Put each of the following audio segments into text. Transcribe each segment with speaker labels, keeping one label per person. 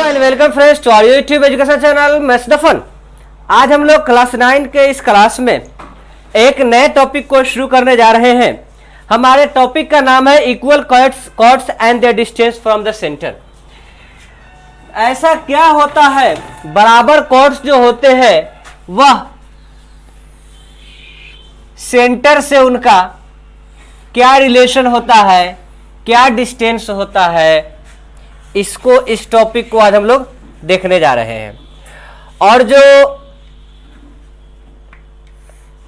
Speaker 1: And welcome friends to our YouTube education channel maths the fun. आज हम लोग class 9 के इस क्लास में एक नए टॉपिक को शुरू करने जा रहे हैं। हमारे टॉपिक का नाम है equal chords and their distance from the centre. ऐसा क्या होता है, बराबर कॉर्ड्स जो होते हैं वह सेंटर से उनका क्या रिलेशन होता है, क्या डिस्टेंस होता है, इसको इस टॉपिक को आज हम लोग देखने जा रहे हैं। और जो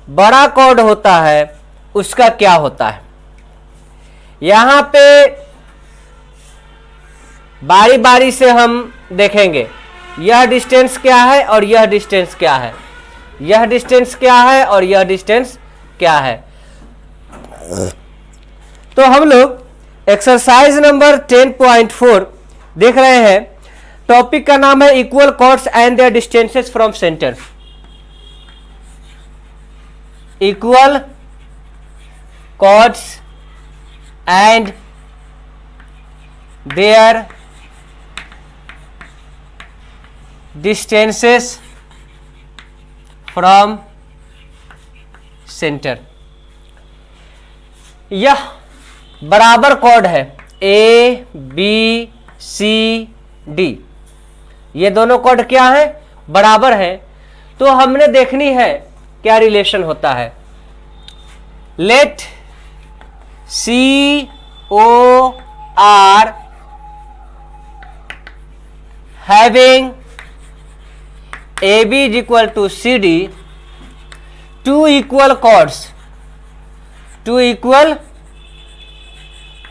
Speaker 1: बड़ा कॉर्ड होता है उसका क्या होता है, यहां पे बारी बारी से हम देखेंगे। यह डिस्टेंस क्या है और यह डिस्टेंस क्या है, यह डिस्टेंस क्या है और यह डिस्टेंस क्या है। तो हम लोग एक्सरसाइज नंबर 10.4 देख रहे हैं। टॉपिक का नाम है equal chords and their distances from centre. Equal chords and their distances from centre. यह बराबर कॉर्ड है ए बी सी डी, ये दोनों कॉर्ड क्या है, बराबर है। तो हमने देखनी है क्या रिलेशन होता है। Let C O R having A B is equal to C D, two equal chords, two equal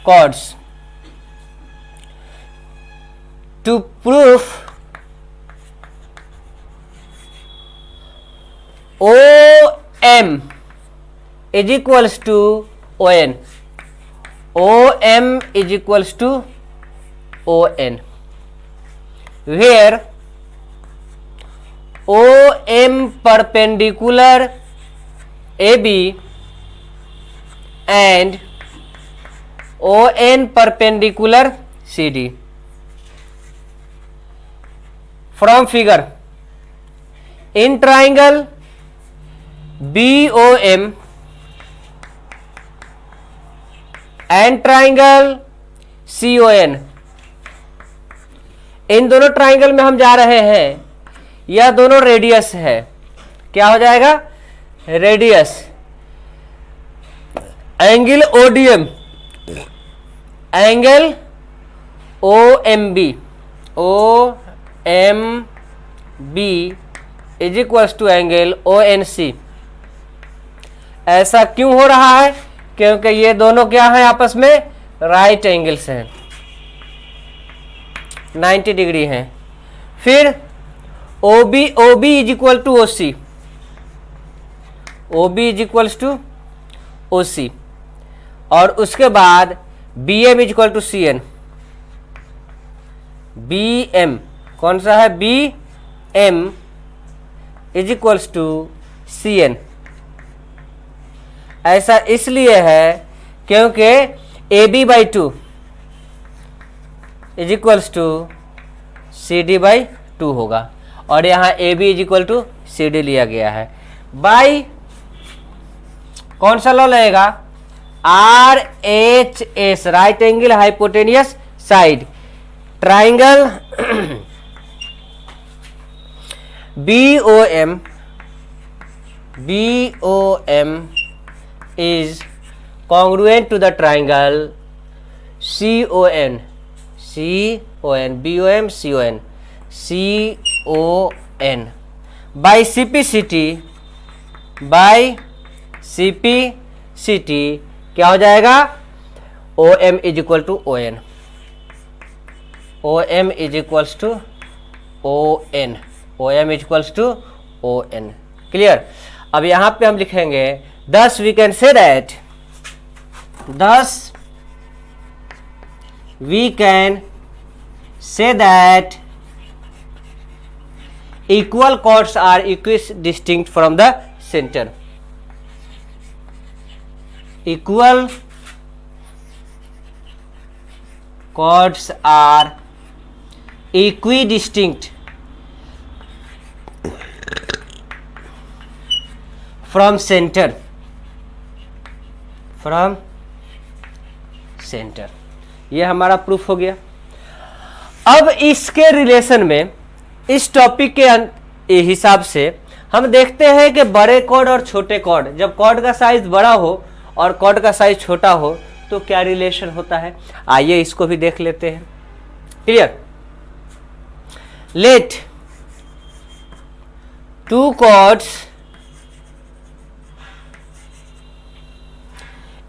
Speaker 1: chords. To prove OM is equals to ON, OM is equals to ON, where OM perpendicular AB and ON perpendicular CD. From figure, in triangle BOM and triangle CON, इन दोनों triangle में हम जा रहे हैं। यह दोनों radius है, क्या हो जाएगा, radius. Angle ODM, angle OMB, OMB is equals to angle ONC। ऐसा क्यों हो रहा है, क्योंकि ये दोनों क्या है, आपस में राइट एंगल्स हैं, 90 डिग्री हैं। फिर OB is equal to OC, OB is equals to OC। और उसके बाद BM is equal to CN, BM कौन सा है, BM is equals to CN। ऐसा इसलिए है क्योंकि AB/2 is equals to CD/2 होगा, और यहाँ AB is equal to CD लिया गया है। बाई कौन सा लॉ लगेगा, RHS, right angle hypotenuse side. Triangle BOM is congruent to the triangle CON, CON by CPCT क्या हो जाएगा, OM is equal to ON, OM is equals to ON, OM is equals to ON। Clear. अब यहां पे हम लिखेंगे thus we can say that, thus we can say that equal chords are equidistinct from the center. Equal chords are equi distinct from centre, from centre, ये हमारा proof हो गया। अब इसके रिलेशन में, इस टॉपिक के हिसाब से हम देखते हैं कि बड़े कॉर्ड और छोटे कॉर्ड, जब कॉर्ड का साइज बड़ा हो और कॉर्ड का साइज छोटा हो तो क्या रिलेशन होता है। आइए इसको भी देख लेते हैं। Clear. Let two chords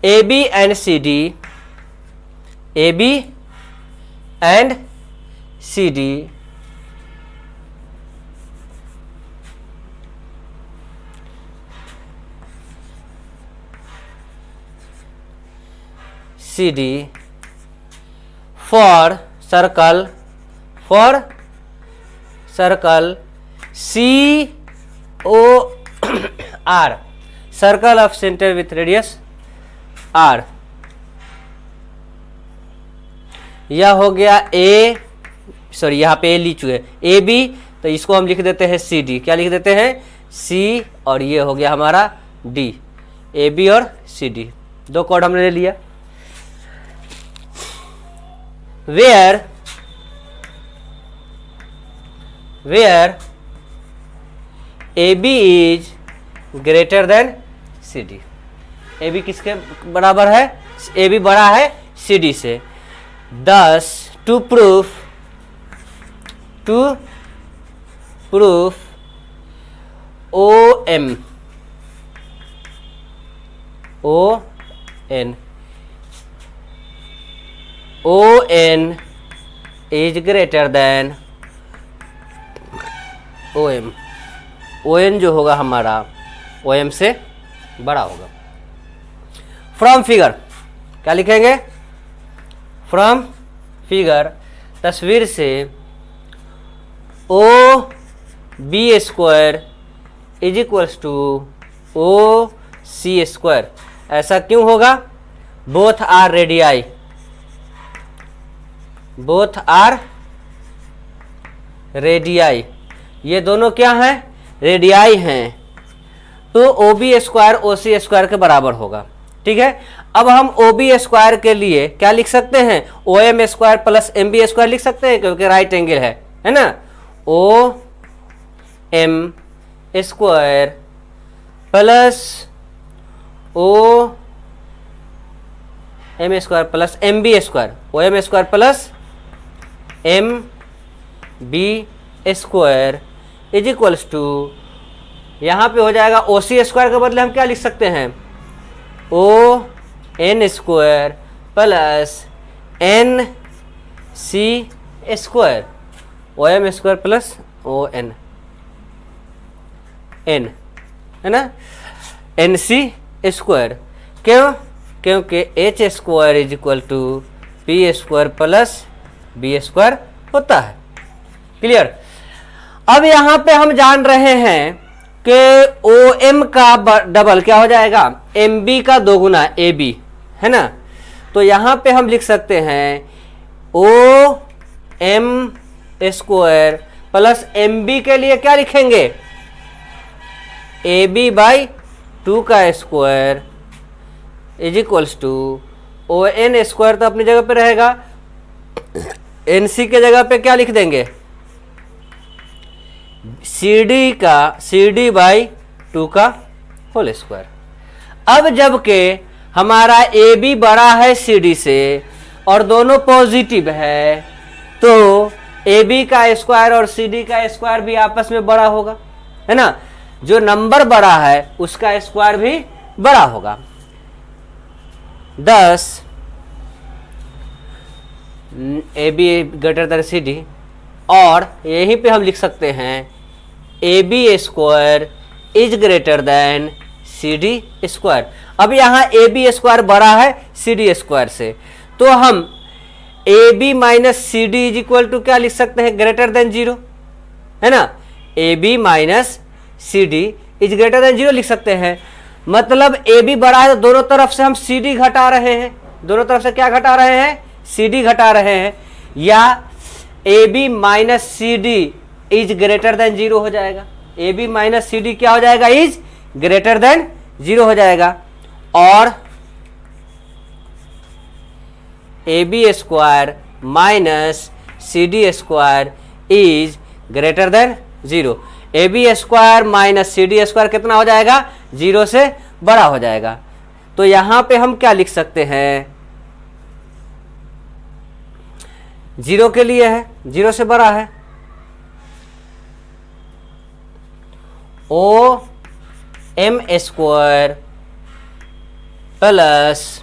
Speaker 1: AB and CD, AB and CD CD for circle COR, circle of center with radius R। यह हो गया A, सॉरी यहाँ पे A लिख चुके हैं, AB, तो इसको हम लिख देते हैं CD। क्या लिख देते हैं? C, और ये हो गया हमारा D। AB और CD दो कॉर्ड हमने ले लिया। where AB is greater than CD, AB किसके बराबर है? AB बड़ा है CD से। Thus to prove OM is greater than OM, ON जो होगा हमारा OM से बड़ा होगा। फ्रॉम फिगर क्या लिखेंगे? फ्रॉम फिगर, तस्वीर से OB square is equals to OC square. ऐसा क्यों होगा? Both are radii, both are radii, ये दोनों क्या हैं? रेडियाई हैं। तो OB स्क्वायर OC स्क्वायर के बराबर होगा। ठीक है। अब हम OB स्क्वायर के लिए क्या लिख सकते हैं? OM square plus MB square लिख सकते हैं, क्योंकि राइट एंगल है ना। OM square plus OM square plus MB square, OM square plus MB square is equals to, यहाँ पे हो जाएगा OC स्क्वायर के बदले हम क्या लिख सकते हैं? ON square plus NC square, OM square plus ON, N है ना, NC स्क्वायर। क्यों? क्योंकि H square is equal to P square plus B square होता है। क्लियर। अब यहाँ पे हम जान रहे हैं कि OM का डबल क्या हो जाएगा? MB का दोगुना AB है ना। तो यहाँ पे हम लिख सकते हैं OM स्क्वायर प्लस MB के लिए क्या लिखेंगे? AB बाई 2 का square is equals to ON square तो अपनी जगह पे रहेगा, NC के जगह पे क्या लिख देंगे? CD बाई 2 का होल स्क्वायर। अब जबकि हमारा AB बड़ा है CD से और दोनों पॉजिटिव है, तो AB का स्क्वायर और CD का स्क्वायर भी आपस में बड़ा होगा, है ना। जो नंबर बड़ा है उसका स्क्वायर भी बड़ा होगा। 10 AB ग्रेटर देन CD, और यहीं पे हम लिख सकते हैं AB square is greater then CD square. अब यहाँ AB स्क्वायर बड़ा है CD स्क्वायर से, तो हम AB minus CD is equal to क्या लिख सकते हैं? ग्रेटर देन 0, है ना। AB minus CD is greater than 0 लिख सकते हैं। मतलब AB बड़ा है तो दोनों तरफ से हम CD घटा रहे हैं, दोनों तरफ से क्या घटा रहे हैं? CD घटा रहे हैं। या A B minus C D is greater than 0 हो जाएगा। A B minus C D क्या हो जाएगा? इज ग्रेटर देन 0 हो जाएगा। और A B square minus C D square is greater than 0। A B square minus C D square कितना हो जाएगा? 0 से बड़ा हो जाएगा। तो यहां पे हम क्या लिख सकते हैं? 0 के लिए है, 0 से बड़ा है, O M square plus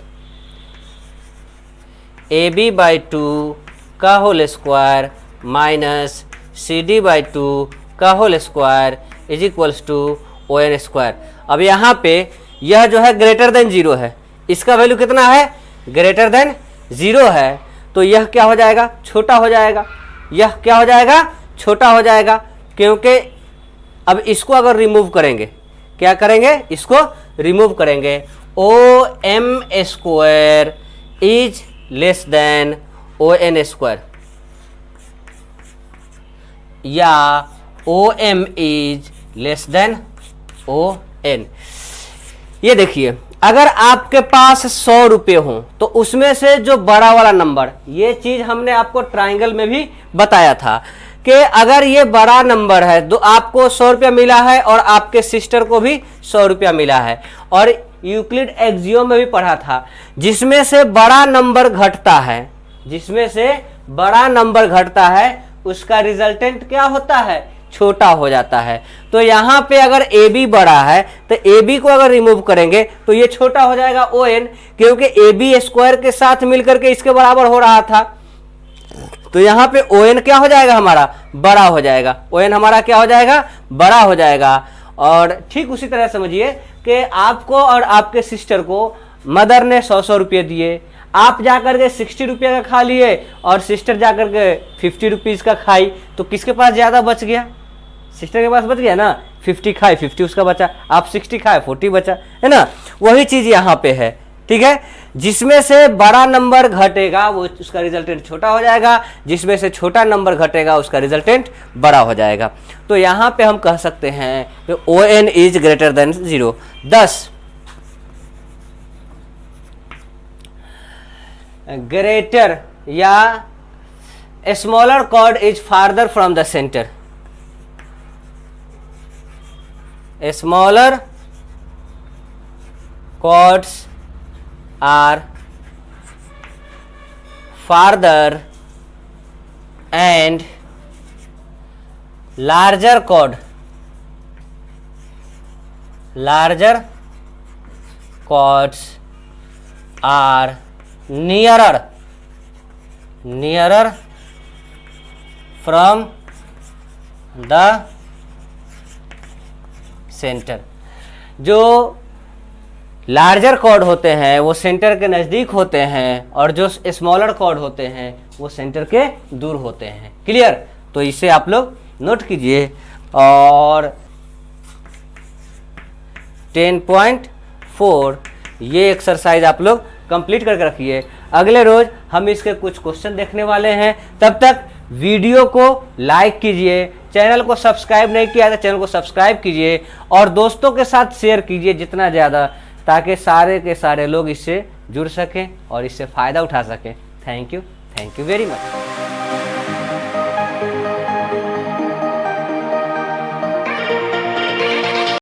Speaker 1: A B by 2 का whole square minus C D by 2 का whole square is equals to O N square. अब यहाँ पे यह जो है ग्रेटर देन 0 है, इसका वैल्यू कितना है? ग्रेटर देन 0 है। तो यह क्या हो जाएगा? छोटा हो जाएगा। यह क्या हो जाएगा? छोटा हो जाएगा, क्योंकि अब इसको अगर रिमूव करेंगे, क्या करेंगे? इसको रिमूव करेंगे। O M square is less than O N square या O M is less than O N. ये देखिए, अगर आपके पास 100 रुपये हो तो उसमें से जो बड़ा वाला नंबर, ये चीज हमने आपको ट्राइंगल में भी बताया था कि अगर ये बड़ा नंबर है तो आपको 100 रुपया मिला है और आपके सिस्टर को भी 100 रुपया मिला है। और यूक्लिड एक्सियोम में भी पढ़ा था, जिसमें से बड़ा नंबर घटता है, जिसमें से बड़ा नंबर घटता है उसका रिजल्टेंट क्या होता है? छोटा हो जाता है। तो यहाँ पे अगर ए बी बड़ा है तो ए बी को अगर रिमूव करेंगे तो ये छोटा हो जाएगा ओ एन, क्योंकि ए बी स्क्वायर के साथ मिलकर के इसके बराबर हो रहा था। तो यहाँ पे ओ एन क्या हो जाएगा? हमारा बड़ा हो जाएगा। ओ एन हमारा क्या हो जाएगा? बड़ा हो जाएगा। और ठीक उसी तरह समझिए कि आपको और आपके सिस्टर को मदर ने 100 रुपये दिए, आप जाकर के 60 रुपये का खा लिए और सिस्टर जाकर के 50 रुपीज़ का खाई, तो किसके पास ज़्यादा बच गया? सिस्टर के पास बच गया ना। 50 खाए, 50 उसका बचा, आप 60 खाए, 40 बचा, है ना। वही चीज़ यहाँ पे है, ठीक है। जिसमें से बड़ा नंबर घटेगा वो उसका रिजल्टेंट छोटा हो जाएगा, जिसमें से छोटा नंबर घटेगा उसका रिजल्टेंट बड़ा हो जाएगा। तो यहाँ पे हम कह सकते हैं कि O N is greater than 0। 10 greater या smaller chord is farther from the centre. Smaller chords are farther and larger chords are nearer from the center। जो लार्जर कॉर्ड होते हैं वो सेंटर के नज़दीक होते हैं और जो स्मॉलर कॉर्ड होते हैं वो सेंटर के दूर होते हैं। क्लियर? तो इसे आप लोग नोट कीजिए। और 10.4 ये एक्सरसाइज आप लोग कंप्लीट करके रखिए। अगले रोज हम इसके कुछ क्वेश्चन देखने वाले हैं। तब तक वीडियो को लाइक कीजिए, चैनल को सब्सक्राइब नहीं किया तो चैनल को सब्सक्राइब कीजिए और दोस्तों के साथ शेयर कीजिए जितना ज़्यादा, ताकि सारे के सारे लोग इससे जुड़ सकें और इससे फ़ायदा उठा सकें। Thank you very much.